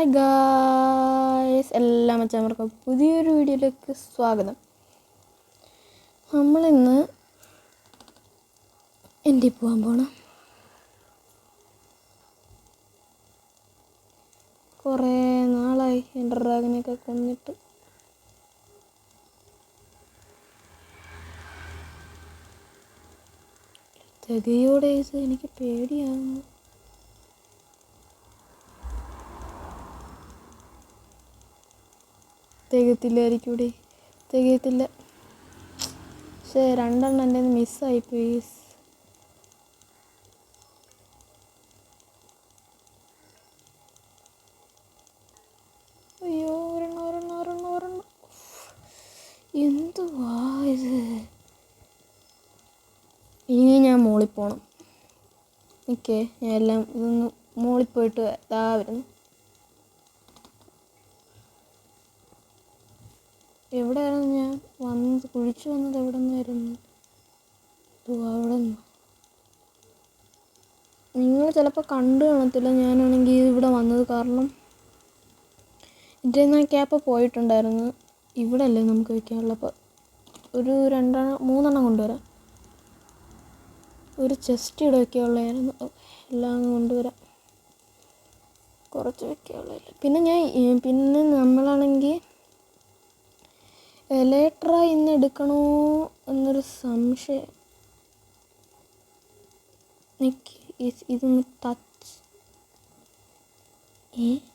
Hi guys, എല്ലാ മച്ചാന്മാർക്കും പുതിയൊരു വീഡിയോയിലേക്ക് സ്വാഗതം. നമ്മളിന്ന് എൻ്റെ പോകാൻ പോകണം. കുറേ നാളായി എൻ്റെ ഡ്രാഗനെയൊക്കെ കൊന്നിട്ട്. തികയോടെ എനിക്ക് പേടിയാകുന്നു. തികയത്തില്ലായിരിക്കൂടെ? തികയത്തില്ല. പക്ഷേ രണ്ടെണ്ണം എൻ്റെ മിസ്സായിപ്പോയി. അയ്യോ, ഒരെണ്ണം എന്തുവാ ഇത്? ഇനി ഞാൻ മോളിൽ പോകണം. ഓക്കെ, ഞാൻ എല്ലാം ഇതൊന്ന് മോളിൽ പോയിട്ട് വരുന്നു. എവിടെയായിരുന്നു ഞാൻ വന്നത്? കുഴിച്ചു വന്നത് എവിടെ നിന്നായിരുന്നു? അവിടെ നിന്ന്. നിങ്ങൾ ചിലപ്പോൾ കണ്ടു കാണത്തില്ല. ഞാനാണെങ്കിൽ ഇവിടെ വന്നത് കാരണം ഇതിൽ നിന്ന് ക്യാപ്പ് പോയിട്ടുണ്ടായിരുന്നു. ഇവിടെ അല്ലേ നമുക്ക് വയ്ക്കാനുള്ള. അപ്പോൾ ഒരു 2-3 കൊണ്ടുവരാം. ഒരു ചെസ്റ്റ് ഇവിടെ വയ്ക്കാനുള്ളതായിരുന്നു. എല്ലാം കൊണ്ടുവരാം. കുറച്ച് വയ്ക്കാനുള്ളതല്ല. പിന്നെ നമ്മളാണെങ്കിൽ എലേട്ര ഇന്ന് എടുക്കണോ എന്നൊരു സംശയം. ഇതൊന്ന് ടച്ച്.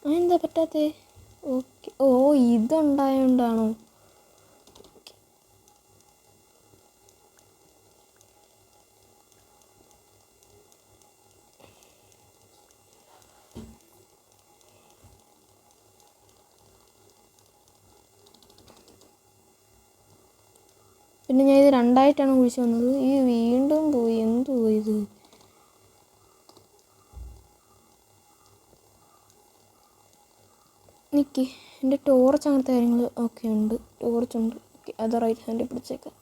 അതെന്താ പറ്റാത്തേ? ഓക്കെ. ഓ, ഇതുണ്ടായോണ്ടാണോ? പിന്നെ ഞാൻ ഇത് 2 കുഴിച്ച് വന്നത്. ഈ വീണ്ടും പോയി. എന്തു പോയി ഇത്? നിൽക്കി, എൻ്റെ ടോർച്ച് അങ്ങനത്തെ കാര്യങ്ങൾ ഒക്കെ ഉണ്ട്. ടോർച്ചുണ്ട്. ഓക്കെ, അത് റൈറ്റ് ഹാൻഡിൽ പിടിച്ചേക്കാം.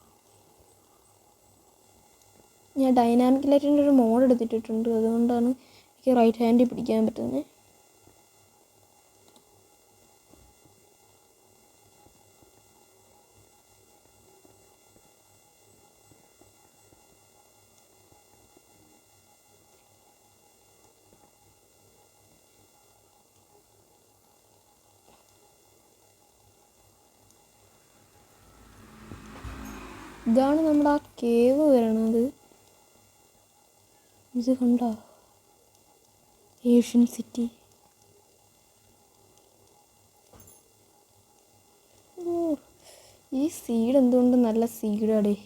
ഞാൻ ഡൈനാമിക് ലൈറ്റിൻ്റെ ഒരു മോഡ് എടുത്തിട്ടുണ്ട്. അതുകൊണ്ടാണ് എനിക്ക് റൈറ്റ് ഹാൻഡിൽ പിടിക്കാൻ പറ്റുന്നത്. ഇതാണ് നമ്മുടെ ആ കേവ് വരണത്. ഇത് കണ്ടോ? Asian city. ഈ സീഡ് എന്തുകൊണ്ട് നല്ല സീഡാടേ.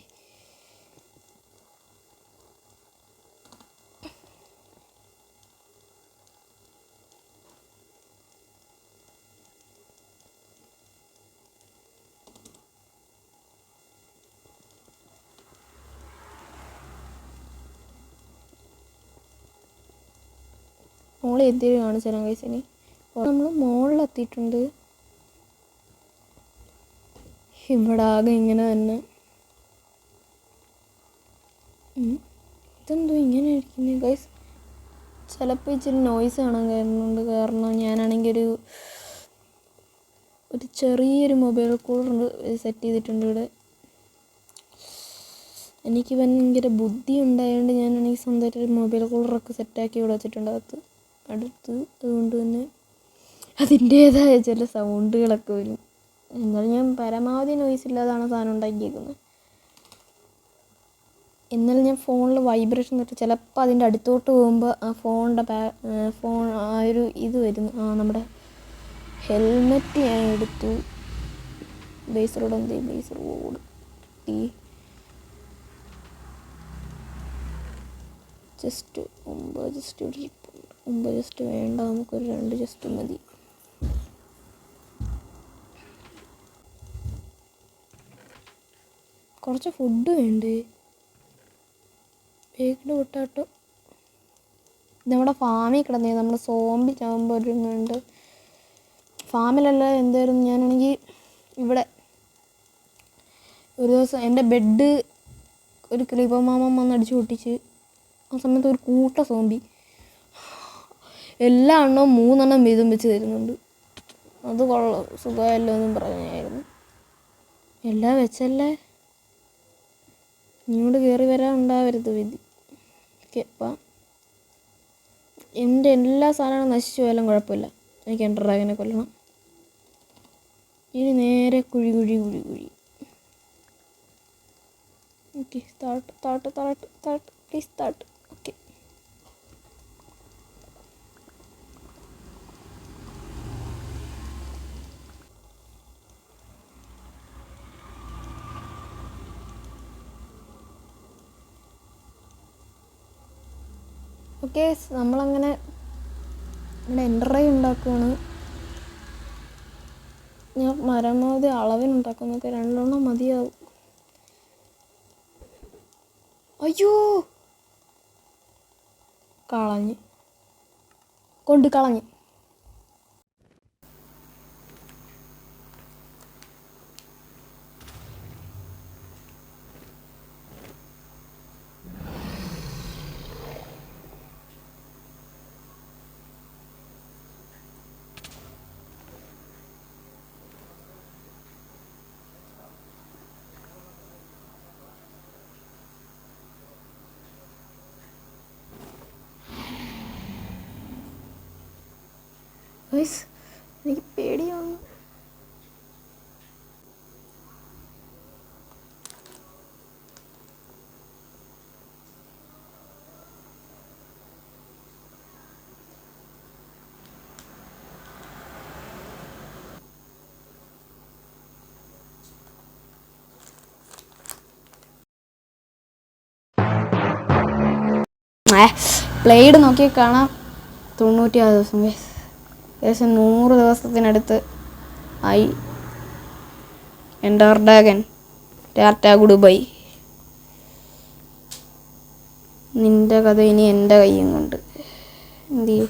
മോളിൽ എത്തിയിട്ട് കാണിച്ചു തരാം കൈസിനി. നമ്മൾ മോളിലെത്തിയിട്ടുണ്ട്. ഇവിടെ ആകെ ഇങ്ങനെ തന്നെ. ഇതെന്തോ ഇങ്ങനെ ഇരിക്കുന്നത് ഗൈസ്? ചിലപ്പോൾ ഇച്ചിരി നോയ്സ് കാണാൻ കയറുന്നുണ്ട്. കാരണം ഞാനാണെങ്കിൽ ഒരു ചെറിയൊരു മൊബൈൽ കൂളർ സെറ്റ് ചെയ്തിട്ടുണ്ട് ഇവിടെ. എനിക്ക് ഭയങ്കര ബുദ്ധി ഉണ്ടായതുകൊണ്ട് ഞാനാണെങ്കിൽ സ്വന്തമായിട്ടൊരു മൊബൈൽ കൂളറൊക്കെ സെറ്റാക്കി ഇവിടെ വെച്ചിട്ടുണ്ട് അടുത്ത്. അതുകൊണ്ട് തന്നെ അതിൻ്റേതായ ചില സൗണ്ടുകളൊക്കെ വരും. എന്നാലും ഞാൻ പരമാവധി നോയ്സ് ഇല്ലാതാണ് സാധനം ഉണ്ടാക്കിയേക്കുന്നത്. എന്നാലും ഞാൻ ഫോണിൽ വൈബ്രേഷൻ തൊട്ട് ചിലപ്പോൾ അതിൻ്റെ അടുത്തോട്ട് പോകുമ്പോൾ ആ ഫോൺ ആ ഒരു ഇത് വരുന്നു. നമ്മുടെ ഹെൽമെറ്റ് ഞാൻ എടുത്തു. ബേസ് റോഡ് കിട്ടി. ജസ്റ്റ് 9 ജസ്റ്റ് ഇവിടെ 9 ജസ്റ്റ് വേണ്ട, നമുക്കൊരു 2 ജസ്റ്റ് മതി. കുറച്ച് ഫുഡ് വേണ്ടേ? Baked potato. നമ്മുടെ ഫാമിൽ കിടന്നേ. നമ്മൾ സോംബി ചാകുമ്പോൾ ഒരുങ്ങുന്നുണ്ട്. ഫാമിലല്ല, എന്തായിരുന്നു, ഞാനാണെങ്കിൽ ഇവിടെ ഒരു ദിവസം എൻ്റെ ബെഡ് ഒരു ക്രീപ്പർ മാമൻ വന്ന് അടിച്ചു പൊട്ടിച്ച്. ആ സമയത്ത് ഒരു കൂട്ട സോംബി എല്ലാ എണ്ണവും 3 വീതം വെച്ച് തരുന്നുണ്ട്. അത് കൊള്ളാം, സുഖമല്ലോ എന്നും പറഞ്ഞായിരുന്നു. എല്ലാം വെച്ചല്ലേ, ഇങ്ങോട്ട് കയറി വരാൻ ഉണ്ടാവരുത് വിധി. ഓക്കെ, അപ്പം എൻ്റെ എല്ലാ സാധനങ്ങളും നശിച്ചു പോയാലും കുഴപ്പമില്ല, എനിക്ക് എൻ്റർ ഡ്രാഗനെ കൊല്ലണം. ഇനി നേരെ കുഴി. Okay, that please that. Okay, okay നമ്മളങ്ങനെ നമ്മുടെ എൻ്റർ ഉണ്ടാക്കുകയാണ്. ഞാൻ പരമാവധി അളവിനുണ്ടാക്കുന്നൊക്കെ 2 മതിയാവും. അയ്യോ, കളഞ്ഞ്. എനിക്ക് പേടിയാവുന്നു. ബ്ലേഡ് നോക്കി കാണാം. 96 ദിവസം, ഏകദേശം 100 ദിവസത്തിനടുത്ത് ആയി. Enter dragon Tata good bye. നിൻ്റെ കഥ ഇനി എൻ്റെ കയ്യും കൊണ്ട്. എന്ത് ചെയ്യും?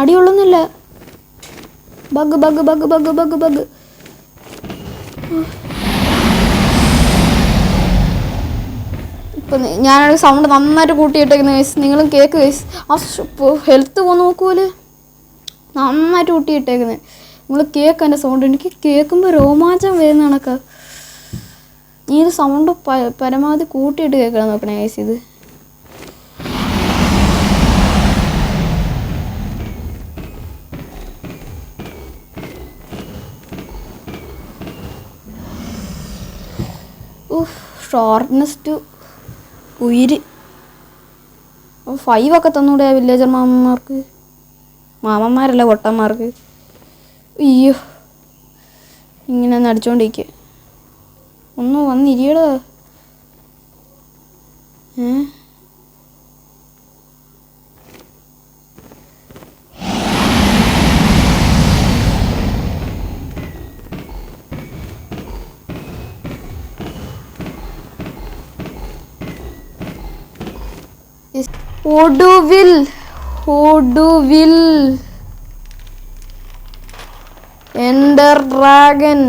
അടിയൊള്ളുന്നില്ല. ബഗ്. ഇപ്പം ഞാനൊരു സൗണ്ട് നന്നായിട്ട് കൂട്ടിയിട്ടേക്കുന്നു ഗൈസ്, നിങ്ങളും കേക്ക് ഗൈസ്. ഹെൽത്ത് പോകാൻ നോക്കൂല്, നന്നായിട്ട് കൂട്ടിയിട്ടേക്കുന്നത്. നിങ്ങൾ കേക്ക് എൻ്റെ സൗണ്ട്, എനിക്ക് കേൾക്കുമ്പോൾ രോമാഞ്ചം വരുന്ന കണക്ക്. നീ ഇത് സൗണ്ട് പരമാവധി കൂട്ടിയിട്ട് കേൾക്കണം നോക്കണേ ഗൈസ്. ഇത് ഷോർട്ട്നെസ് ടു ഉയിര് 5 ഒക്കെ തന്നൂടെ വില്ലേജർ മാമന്മാരല്ല പൊട്ടന്മാർക്ക്. അയ്യോ, ഇങ്ങനെ ഒന്ന് അടിച്ചോണ്ടിരിക്കുക. ഒന്ന് വന്നിരിയടാ. ഒടുവിൽ എൻ്റർ ഡ്രാഗൻ.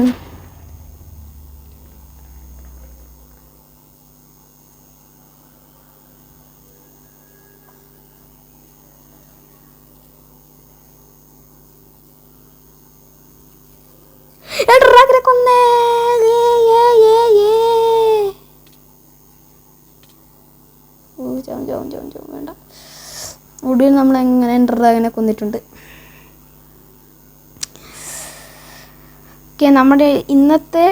ഡ്രാഗനെ കൊന്നേ. വേണ്ട, ഒടുവിൽ നമ്മൾ എങ്ങനെ എൻ്റർ ഡ്രാഗനെ കൊന്നിട്ടുണ്ട്. ഓക്കെ, നമ്മുടെ ഇന്നത്തെ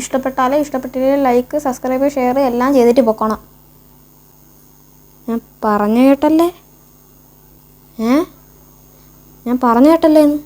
ഇഷ്ടപ്പെട്ടില്ലേ ലൈക്ക്, സബ്സ്ക്രൈബ്, ഷെയർ എല്ലാം ചെയ്തിട്ട് പൊക്കോണം. ഞാൻ പറഞ്ഞു കേട്ടല്ലേ എന്ന്.